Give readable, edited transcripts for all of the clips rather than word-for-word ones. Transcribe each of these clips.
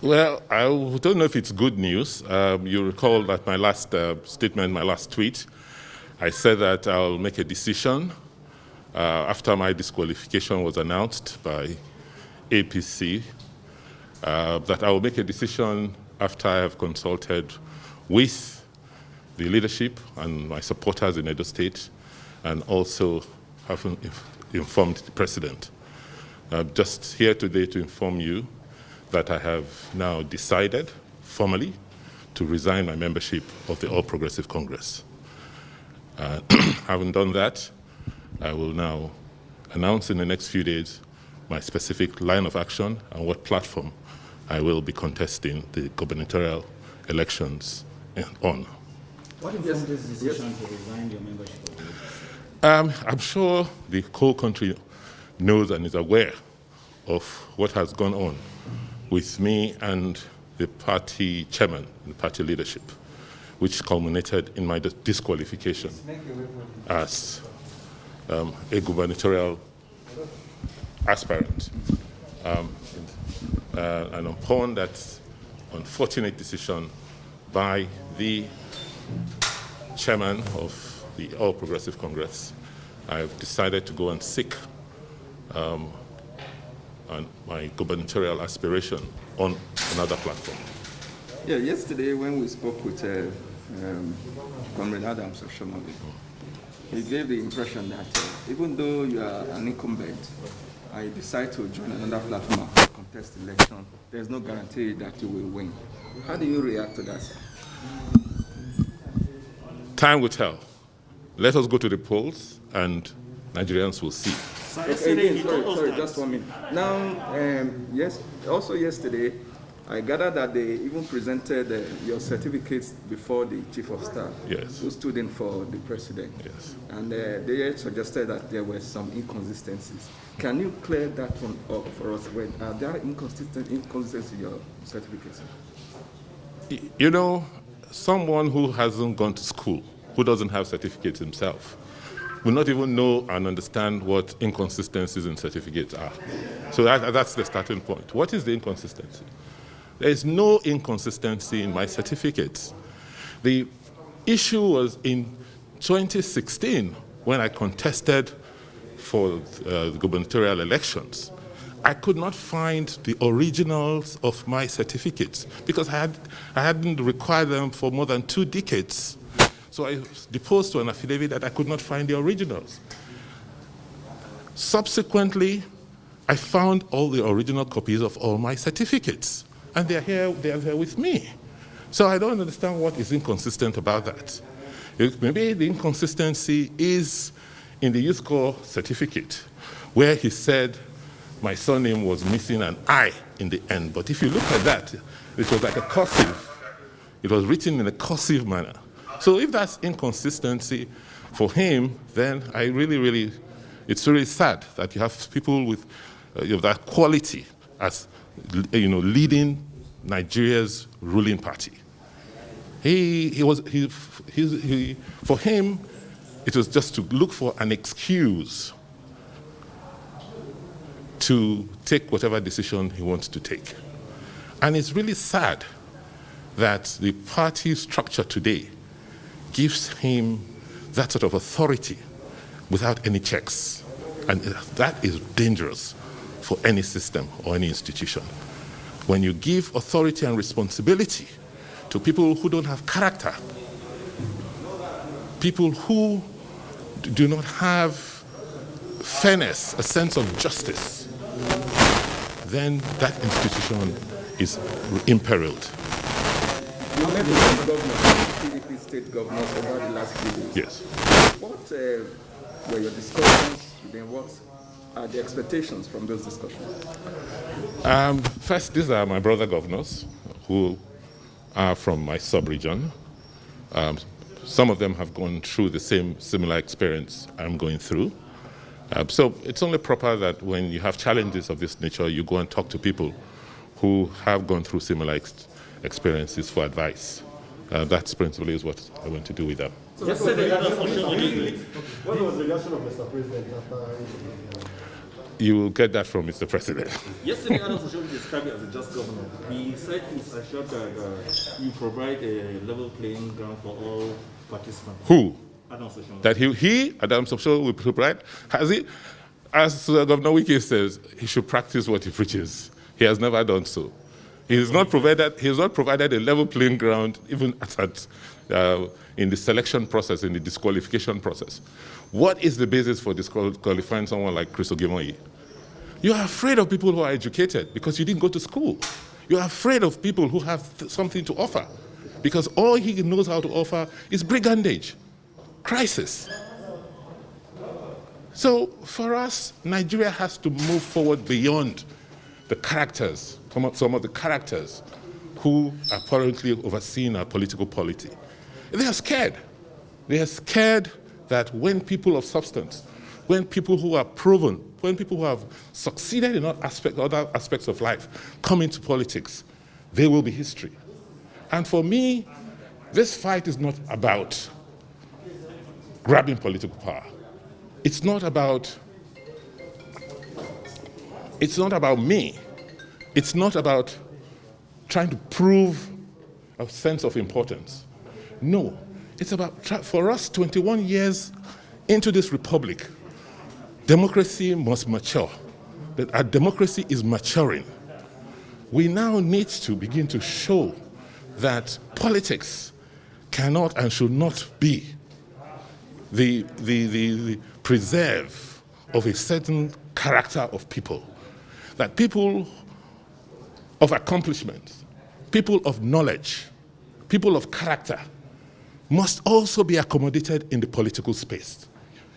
Well, I don't know if it's good news. You recall that my last statement, my last tweet, I said that I'll make a decision after my disqualification was announced by APC, that I will make a decision after I have consulted with the leadership and my supporters in Edo State, and also have informed the president. I'm just here today to inform you that I have now decided formally to resign my membership of the All Progressive Congress. Having done that, I will now announce in the next few days my specific line of action and what platform I will be contesting the gubernatorial elections on. What informed this decision to resign your membership of the I'm sure the whole country knows and is aware of what has gone on with me and the party chairman and the party leadership, which culminated in my disqualification as a gubernatorial aspirant. And upon that unfortunate decision by the chairman of the All Progressive Congress, I've decided to go and seek my gubernatorial aspiration on another platform. Yeah, yesterday when we spoke with Comrade Adams of Shomali, he gave the impression that even though you are an incumbent, I decide to join another platform to contest the election, there's no guarantee that you will win. How do you react to that? Time will tell. Let us go to the polls and Nigerians will see. Sorry, just 1 minute. Now, also yesterday, I gathered that they even presented your certificates before the chief of staff, yes, who stood in for the president. Yes. And they suggested that there were some inconsistencies. Can you clear that one up for us? Are there inconsistencies in your certificates? You know, someone who hasn't gone to school, who doesn't have certificates himself, will not even know and understand what inconsistencies in certificates are. So that's the starting point. What is the inconsistency? There is no inconsistency in my certificates. The issue was in 2016 when I contested for the gubernatorial elections. I could not find the originals of my certificates because I hadn't required them for more than 2 decades. So I deposed to an affidavit that I could not find the originals. Subsequently, I found all the original copies of all my certificates, and they are here with me. So I don't understand what is inconsistent about that. Maybe the inconsistency is in the Youth Corps certificate, where he said my surname was missing an I in the end. But if you look at that, it was like a cursive. It was written in a cursive manner. So if that's inconsistency for him, then it's really sad that you have people with that quality as leading Nigeria's ruling party. For him, it was just to look for an excuse to take whatever decision he wants to take. And it's really sad that the party structure today gives him that sort of authority without any checks. And that is dangerous for any system or any institution. When you give authority and responsibility to people who don't have character, people who do not have fairness, a sense of justice, then that institution is imperiled. You met with the PDP state governors over the last few days. Yes. What were your discussions? Then what are the expectations from those discussions? First, these are my brother governors who are from my sub-region. Some of them have gone through the similar experience I'm going through. So it's only proper that when you have challenges of this nature, you go and talk to people who have gone through similar experiences for advice. That's principally is what I want to do with them. So what was the reaction of Mr. President after? You will get that from Mr. President. Yesterday, Adams Oshomole described it as a just governor. He said he's assured that you provide a level playing ground for all participants. Who? Adams Oshomole. That Adams Oshomole, will provide? Has he? As Governor Wike says, he should practice what he preaches. He has never done so. He has not provided a level playing ground even in the selection process, in the disqualification process. What is the basis for disqualifying someone like Chris Ogimonyi? You are afraid of people who are educated because you didn't go to school. You are afraid of people who have something to offer because all he knows how to offer is brigandage, crisis. So for us, Nigeria has to move forward beyond the characters, some of the characters who are currently overseeing our political polity. They are scared. They are scared that when people of substance, when people who are proven, when people who have succeeded in other aspects of life come into politics, they will be history. And for me, this fight is not about grabbing political power. It's not about me. It's not about trying to prove a sense of importance. No, it's about, for us 21 years into this republic, democracy must mature. That our democracy is maturing. We now need to begin to show that politics cannot and should not be the preserve of a certain character of people. That people of accomplishment, people of knowledge, people of character must also be accommodated in the political space.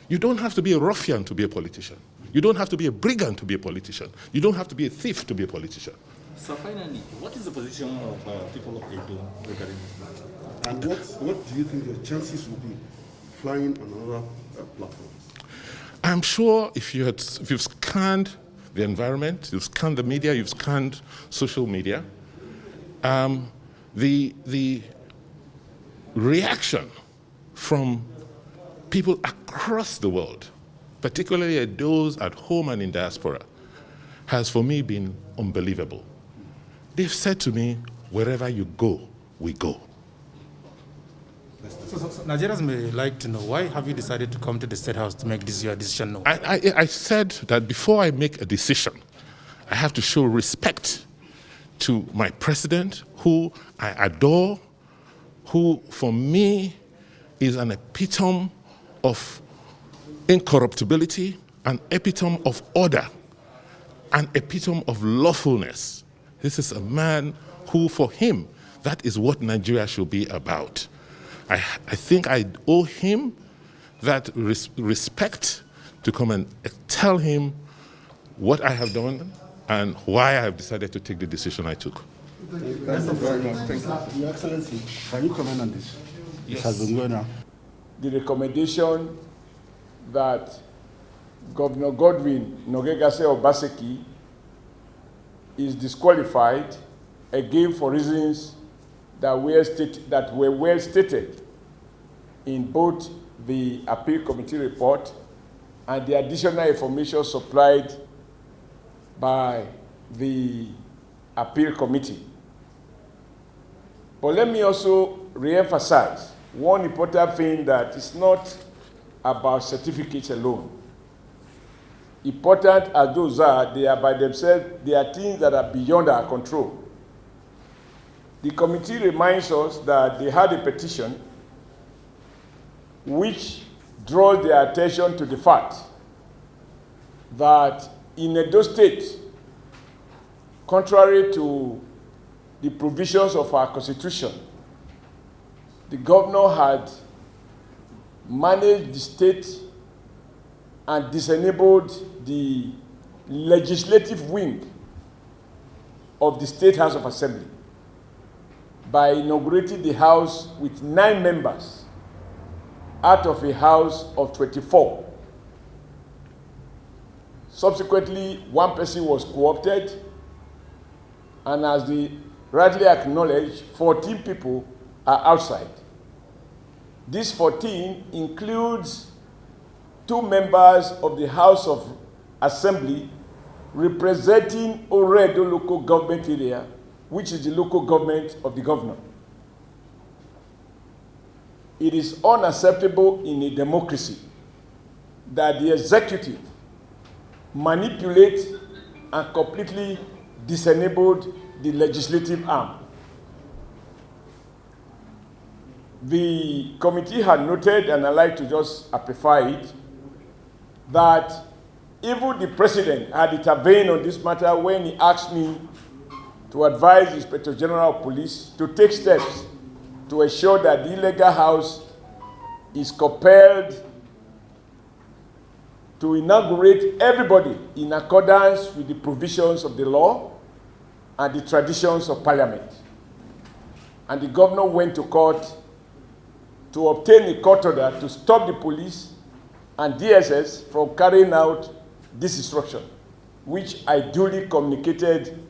You don't have to be a ruffian to be a politician. You don't have to be a brigand to be a politician. You don't have to be a thief to be a politician. So finally, what is the position of people of Edo regarding this matter? And what do you think the chances will be flying on other platforms? I'm sure if you've scanned the environment, you've scanned the media, you've scanned social media, the reaction from people across the world, particularly those at home and in diaspora, has for me been unbelievable. They've said to me, wherever you go, we go. So Nigerians may like to know, why have you decided to come to the State House to make this your decision known? I said that before I make a decision, I have to show respect to my president, who I adore, who for me is an epitome of incorruptibility, an epitome of order, an epitome of lawfulness. This is a man who, for him, that is what Nigeria should be about. I think I owe him that respect to come and tell him what I have done and why I have decided to take the decision I took. Thank you very much. Thank you. Your Excellency, can you comment on this? Yes. It has been going on. The recommendation that Governor Godwin Nogegase Obaseki is disqualified, again for reasons that were well stated in both the appeal committee report and the additional information supplied by the appeal committee. But let me also re-emphasize one important thing, that it's not about certificates alone. Important as those are, they are by themselves, they are things that are beyond our control. The committee reminds us that they had a petition which draws their attention to the fact that in Edo State, contrary to the provisions of our constitution, the governor had managed the state and disenabled the legislative wing of the State House of Assembly by inaugurating the House with 9 members out of a House of 24. Subsequently, one person was co-opted, and as they rightly acknowledged, 14 people are outside. This 14 includes 2 members of the House of Assembly representing Oredo local government area, which is the local government of the governor. It is unacceptable in a democracy that the executive manipulate and completely disenabled the legislative arm. The committee had noted, and I'd like to just amplify it, that even the president had intervened on this matter when he asked me to advise the Inspector General of Police to take steps to ensure that the illegal house is compelled to inaugurate everybody in accordance with the provisions of the law and the traditions of Parliament. And the governor went to court to obtain a court order to stop the police and DSS from carrying out this instruction, which I duly communicated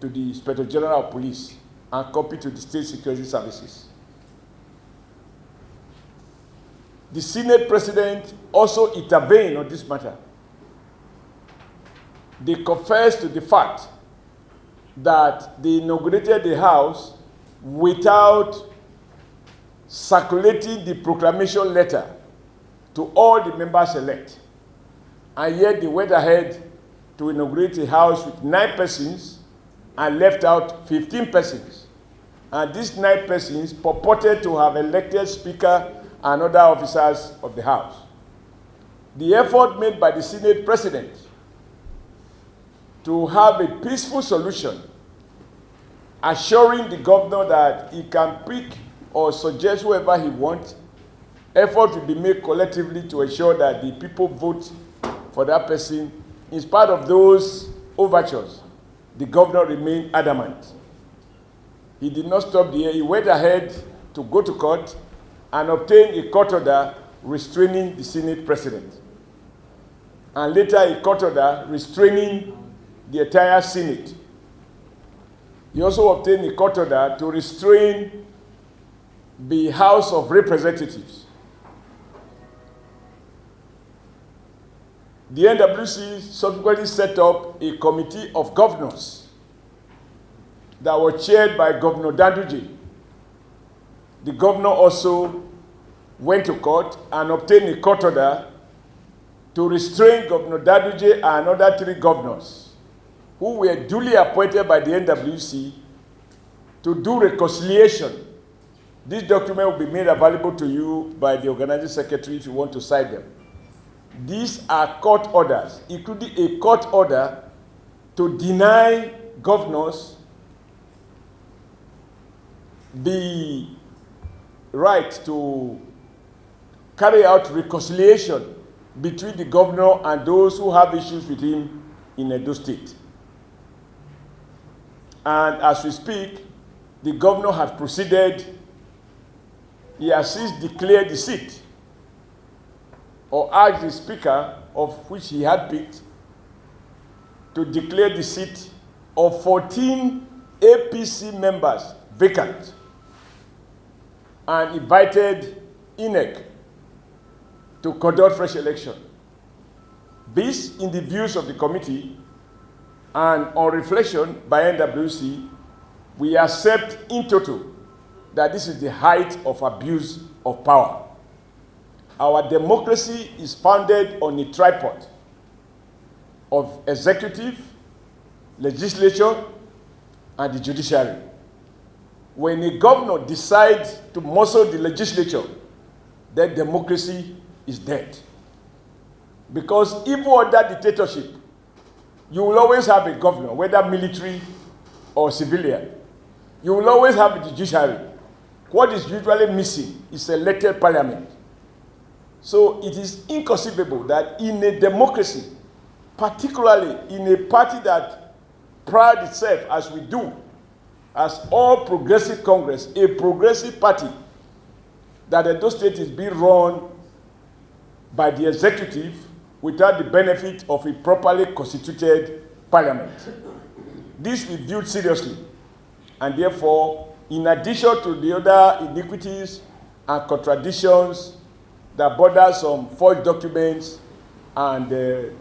to the Inspector General of Police and copied to the State Security Services. The Senate President also intervened on this matter. They confessed to the fact that they inaugurated the House without circulating the proclamation letter to all the members-elect. And yet they went ahead to inaugurate a House with 9 persons and left out 15 persons. And these 9 persons purported to have elected Speaker and other officers of the House. The effort made by the Senate President to have a peaceful solution, assuring the governor that he can pick or suggest whoever he wants, effort will be made collectively to ensure that the people vote for that person. In spite of those overtures, the governor remained adamant. He did not stop there. He went ahead to go to court and obtain a court order restraining the Senate President. And later a court order restraining the entire Senate. He also obtained a court order to restrain the House of Representatives. The NWC subsequently set up a committee of governors that was chaired by Governor Danduje. The governor also went to court and obtained a court order to restrain Governor Danduje and other 3 governors who were duly appointed by the NWC to do reconciliation. This document will be made available to you by the organizing secretary if you want to cite them. These are court orders, including a court order to deny governors the right to carry out reconciliation between the governor and those who have issues with him in Edo State. And as we speak, the governor has proceeded. He has since declared the seat, or asked the speaker, of which he had picked, to declare the seat of 14 APC members vacant, and invited INEC to conduct fresh election. This, in the views of the committee, and on reflection by NWC, we accept in total that this is the height of abuse of power. Our democracy is founded on a tripod of executive, legislature, and the judiciary. When a governor decides to muscle the legislature, then democracy is dead. Because even under dictatorship, you will always have a governor, whether military or civilian. You will always have a judiciary. What is usually missing is elected parliament. So it is inconceivable that in a democracy, particularly in a party that prides itself, as we do, as all progressive Congress, a progressive party, that Edo State is being run by the executive without the benefit of a properly constituted parliament. This we viewed seriously, and therefore, in addition to the other iniquities and contradictions that border some forged documents and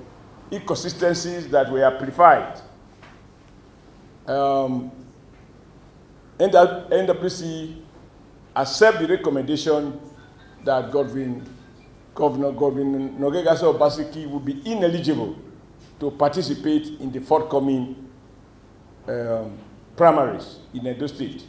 inconsistencies that were amplified. NWC accept the recommendation that Governor Nogegase Obaseki will be ineligible to participate in the forthcoming primaries in Edo State.